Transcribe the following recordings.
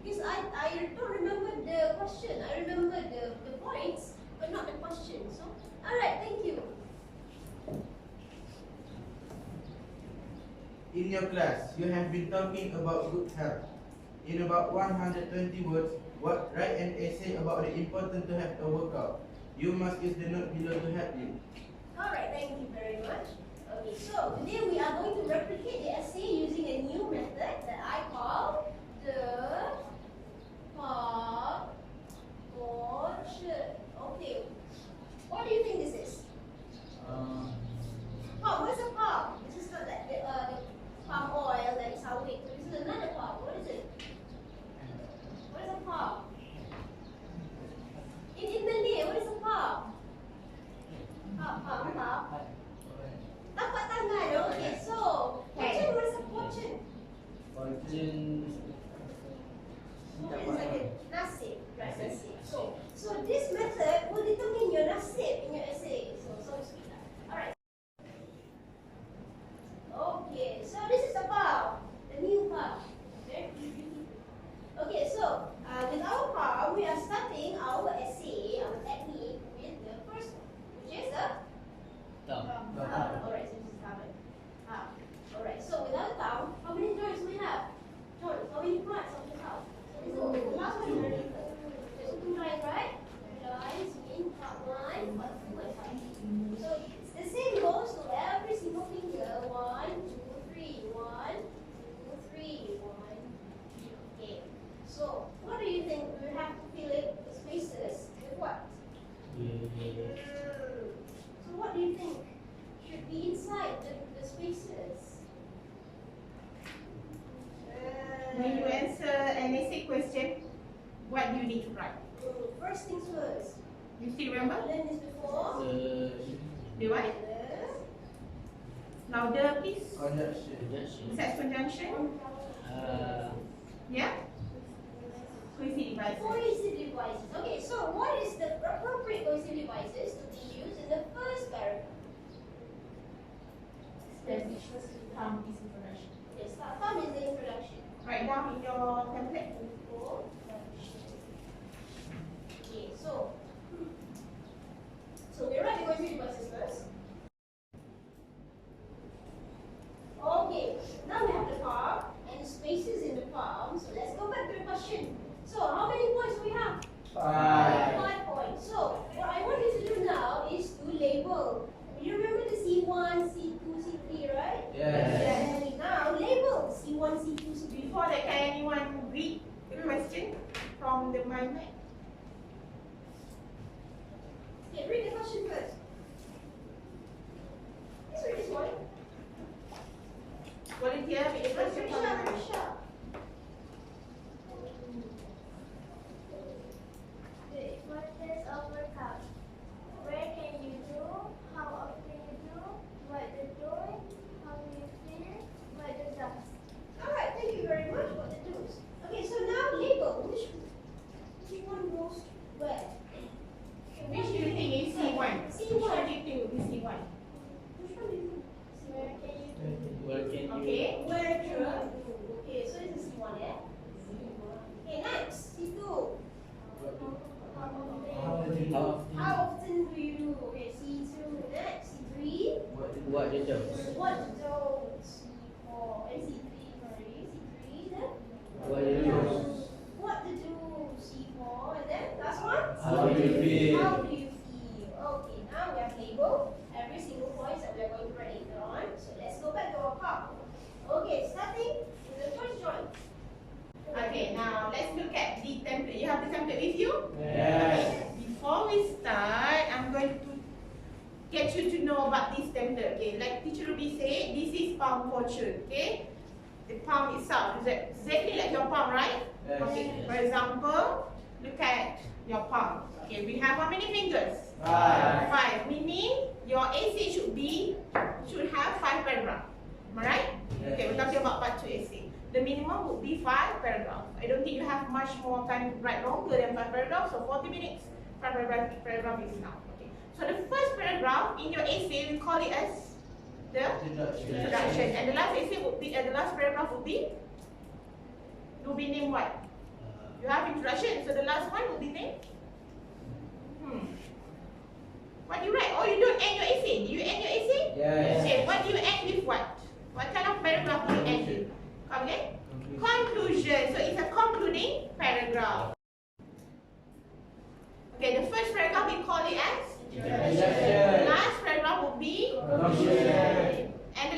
Because I don't remember the question. I remember the points, but not the question. So, alright, thank you. In your class, you have been talking about good health. In about 120 words, write an essay about the importance to have a workout. You must use the note below to help you. Alright, thank you very much. Okay, so today we are going to replicate the essay using a new method that I call the pop portion. Okay, what do you think this is? Pop, what is a pop? This is not like the palm oil that is our weight. This is another pop. What is it? What is a pop? In Malay, what is a pop? Pop. Tapak tangan. Okay, so portion, what is a portion? Portion. Portion is like a nasib, right? Nasib. So this method will determine your nasib in your essay. So to speak. Alright. Okay, so this is the palm, the new palm. Okay, so with our palm, we are starting our essay, our technique with the first one, which is the thumb. Alright, so this is thumb. Alright, so without a thumb, how many joints do we have? Joints, how many parts of the thumb? So this is the last one already. There's two lines, right? Lines in part 1, part 2, and part 3. So it's the same goes to every single finger. 1, 2, 3. 1, 2, 3. 1. Okay. So what do you think? We have to fill it the spaces with what? So what do you think should be inside the spaces? When you answer an essay question, what do you need to write? First things first. You still remember? I learned this before. The what? Louder, please. Conjunction. Sex conjunction. Yeah? Cohesive devices. Cohesive devices. Okay, so what is the appropriate cohesive devices to be used in the first paragraph? Thumb is introduction. Yes, thumb is the introduction. Write down in your template. Okay, so we write the cohesive devices first. Okay, now we have the palm and the spaces in the palm. So let's go back to the question. So how many points do we have? 5 points. So what I want you to do now is to label. You remember the C1, C2, C3, right? Yes. And now label C1, C2, C3. Before that, can anyone read the question from the mind map? Okay, read the question first. Let's read this one. Volunteer, read the question from the mind map. Krisya. The importance of workout. Where can you do? How often you do? What the doing? How do you feel? What the does? Alright, thank you very much for the do's. Okay, so now label. Which one goes where? Which do you think is C1? Which one do you think will be C1? Which one do you think? Where can you do? Okay. Where can you do? Okay, so this is C1, yeah? Okay, next, C2. How often do you do? Okay, C2. Next, C3. What the jobs? What the do's? C4. And C3, sorry. C3, then? What the jobs? What to do? C4. And then, last one? How do you feel? How do you feel? Okay, now we have labeled every single point that we are going to write later on. So let's go back to our part. Okay, starting with the first joint. Okay, now let's look at the template. You have the template with you? Yes. Before we start, I'm going to get you to know about this template. Okay, like Teacher Ruby said, this is palm portion. Okay, the palm itself is exactly like your palm, right? Yes. Okay. For example, look at your palm. Okay, we have how many fingers? 5. 5. Meaning your essay should have 5 paragraphs. Am I right? Yes. Okay, we're talking about part 2 essay. The minimum would be 5 paragraphs. I don't think you have much more time to write longer than 5 paragraphs, so 40 minutes. 5 paragraph is enough. Okay. So the first paragraph in your essay, we call it as the introduction. And the last essay would be, the last paragraph would be named what? You have introduction. So the last one will be name. What do you write? Oh, you don't end your essay. Do you end your essay? Yes. Okay, what do you end with what? What kind of paragraph do you end with? Come again? Conclusion. So it's a concluding paragraph. Okay, the first paragraph we call it as Introduction. the last paragraph will be Conclusion. and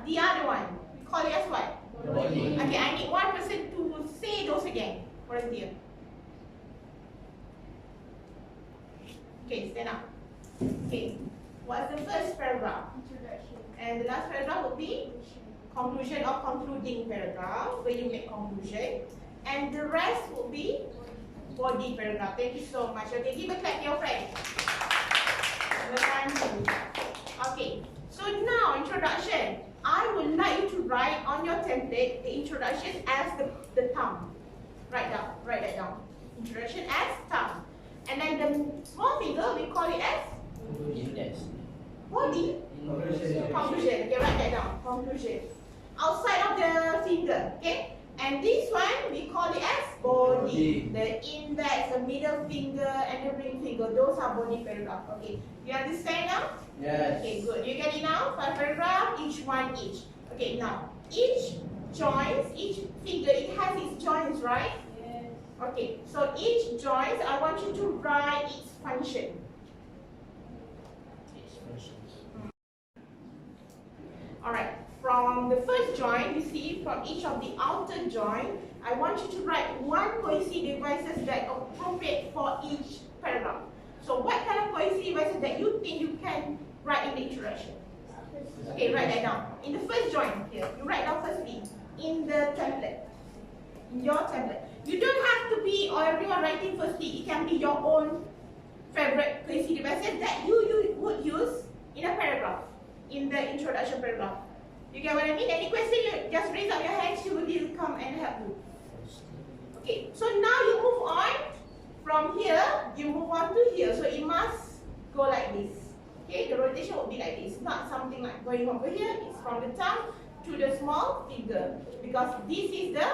the other one we call it as what? Body. Okay, I need one person to say those again. Volunteer. Okay, stand up. Okay, what's the first paragraph? Introduction. And the last paragraph will be conclusion or concluding paragraph where you make conclusion, and the rest will be body paragraph. Thank you so much. Okay, give a clap to your friend. Okay, so now introduction. I would like you to write on your template the introduction as the thumb. Write that down. Introduction as thumb. And then the small finger we call it as body. Conclusion. Okay, write that down. Conclusion. Outside of the finger. Okay. And this one we call it as body. The index, the middle finger, and the ring finger. Those are body paragraph. Okay. You understand now? Yes. Okay, good. You get it now? 5 paragraph, each one each. Okay, now each joints, each finger, it has its joints, right? Yes. Okay, so each joint, I want you to write its function. Alright, from the first joint, you see from each of the outer joint, I want you to write one cohesive devices that are appropriate for each paragraph. So what kind of cohesive devices that you think you can write in the introduction? Okay, write that down. In the first joint here, you write down firstly in the template. In your template. You don't have to be or everyone writing firstly. It can be your own favorite cohesive devices that you would use in a paragraph, in the introduction paragraph. You get what I mean? Any question, you just raise up your hand, she will come and help you. Okay, so now you move on. From here, you move on to here. So it must go like this. Okay, the rotation will be like this. Not something like going over here. It's from the thumb to the small finger. Because this is the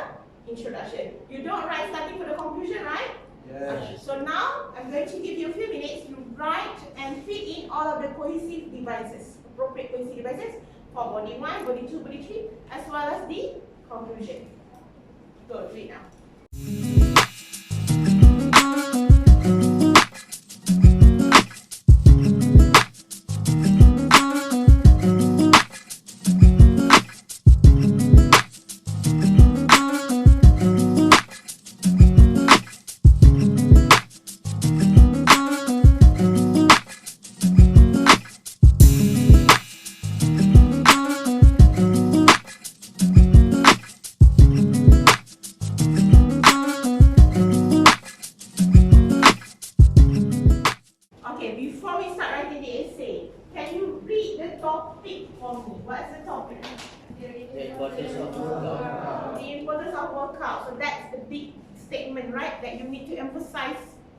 introduction. You don't write starting for the conclusion, right? Yes. So now, I'm going to give you a few minutes. You write and fit in all of the cohesive devices. Appropriate cohesive devices for body 1, body 2, body 3, as well as the conclusion. Go, read now.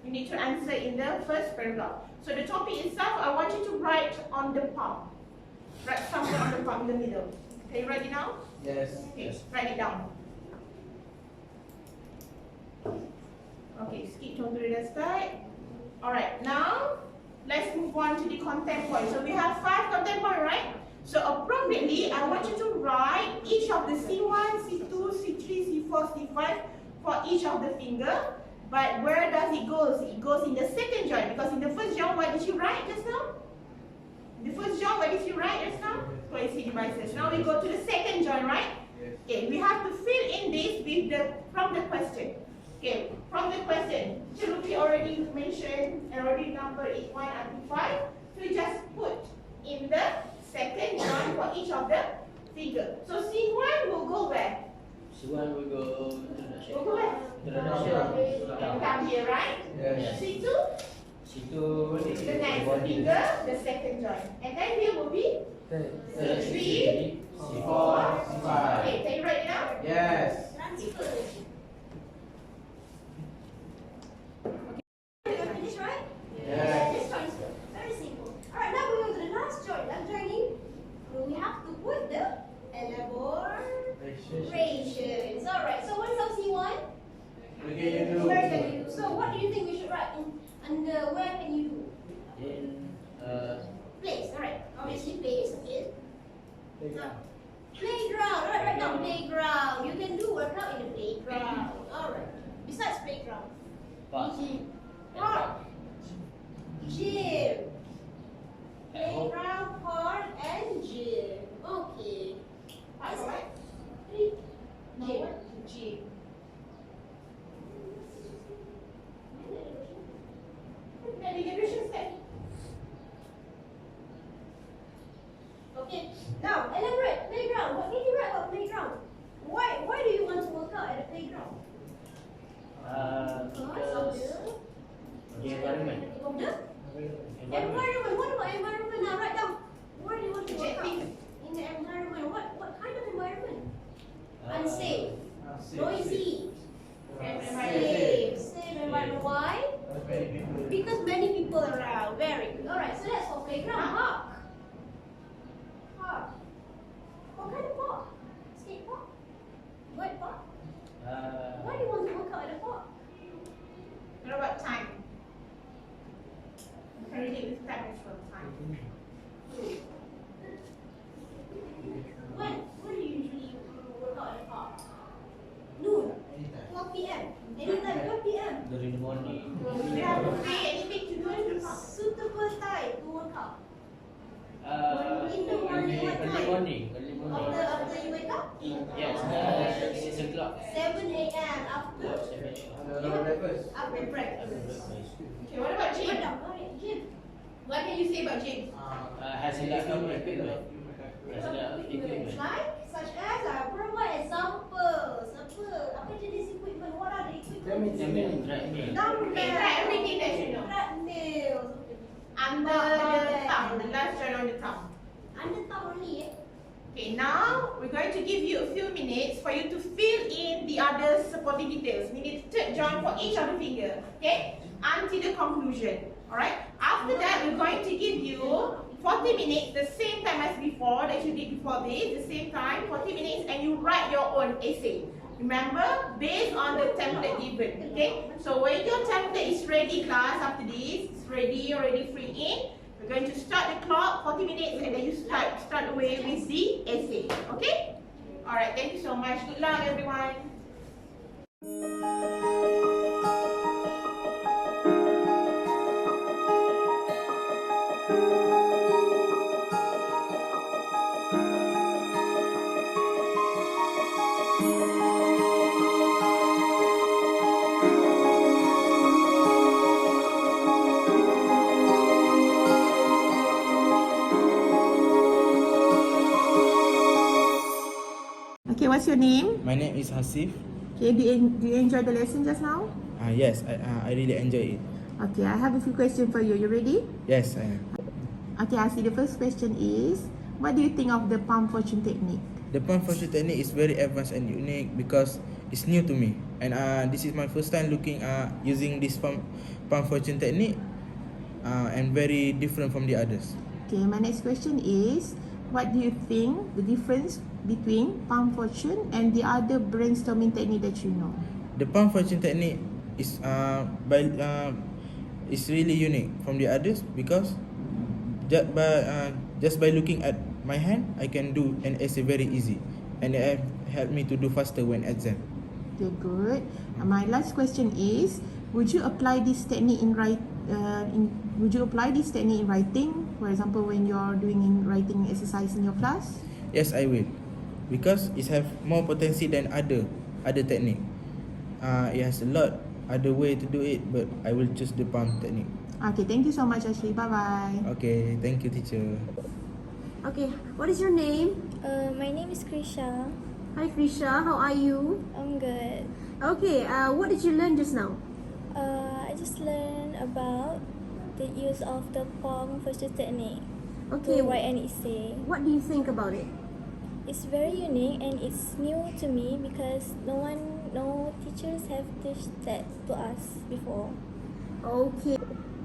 You need to answer in the first paragraph. So the topic itself, I want you to write on the palm. Write somewhere on the palm in the middle. Can you write it down? Yes. Okay, write it down. Okay, skip to the other side. Alright, now let's move on to the content point. So we have 5 content points, right? So appropriately, I want you to write each of the C1, C2, C3, C4, C5 for each of the finger. But where does it go? It goes in the second joint, because in the first joint, what did you write just now? In the first joint, what did you write just now? Cohesive devices. Now we go to the second joint, right? Yes. Okay, we have to fill in this with from the question. Okay, from the question, Rubiah already mentioned and already numbered it 1 up to 5. So you just put in the second joint for each of the figure. So C1 will go where? C1 will go Will go where? introduction. And come here, right? Yes. C2, C2 is the next body. finger, the second joint. And then here will be C3, C4, C5. Okay, can you write it down? Yes. You're finished, right? Yes. This joint is very simple. Alright, now we go to the last joint. Last joining, we have to put the elaborations. Alright, so what is our C1? Okay, you do Because of the environment. of the environment. What about environment? Now write down. What do you want to work out? In the environment, what kind of environment? Unsafe, noisy, safe environment. Why? Because many people around. Very good. Alright, so that's for playground. Park. Park. What kind of park? Skate park? What park? Why do you want to work out at the park? What about time? Relate with time as well. Time. When do you usually work out at the park? Noon. 12 p.m. Anytime 12 p.m. During the morning. We have to pay anything to do in the park. Suitable time to work out. In the morning. After you wake up? Yes, 6 o'clock. 7 a.m. after breakfast. Okay, what about gym? Gym. What can you say about gym? Has a lot of equipment. Has a lot of equipment. Like, such as, provide example. Apa jenis equipment? What are the equipment? Okay, try everything that you know. Treadmill. Under the thumb, the last joint on the thumb. Under thumb only, Okay, now we're going to give you a few minutes for you to fill in the other supporting details. We need third joint for each of the finger, okay? Until the conclusion, alright? After that, we're going to give you 40 minutes, the same time as before, that you did before this, the same time, 40 minutes, and you write your own essay. Remember, based on the template given, okay? So when your template is ready, class, after this, it's ready, already free in, we're going to start the clock, 40 minutes, and then you start away with the essay, okay? Alright, thank you so much. Good luck, everyone. Okay, what's your name? My name is Hasif. Okay, do you enjoy the lesson just now? Yes, I really enjoy it. Okay, I have a few questions for you. You ready? Yes, I am. Okay, I see the first question is, what do you think of the palm fortune technique? The palm fortune technique is very advanced and unique because it's new to me, and this is my first time using this palm fortune technique, and very different from the others. Okay, my next question is, what do you think the difference between palm fortune and the other brainstorming technique that you know? The palm fortune technique is is really unique from the others because just by looking at my hand, I can do an essay very easy, and it helped me to do faster when exam. Okay, good. My last question is, would you apply this technique in writing? For example, when you're doing writing exercise in your class? Yes, I will, because it have more potency than other technique. It has a lot other way to do it, but I will choose the palm technique. Okay, thank you so much, Ashley. Bye bye. Okay, thank you, teacher. Okay, what is your name? My name is Krisya. Hi Krisya, how are you? I'm good. Okay, what did you learn just now? I just learned about the use of the palm fortune technique Okay, to write an essay. what do you think about it? It's very unique and it's new to me because no teachers have taught that to us before. Okay,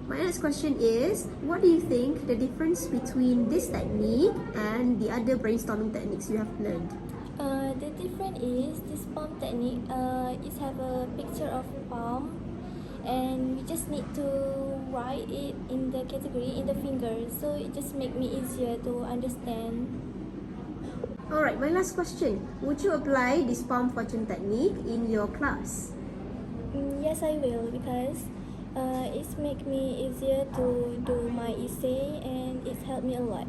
my next question is, what do you think the difference between this technique and the other brainstorming techniques you have learned? The difference is this palm technique. It have a picture of palm, and we just need to write it in the category in the fingers. So it just make me easier to understand. Alright, my last question. Would you apply this palm fortune technique in your class? Yes, I will because it's make me easier to do my essay and it's helped me a lot.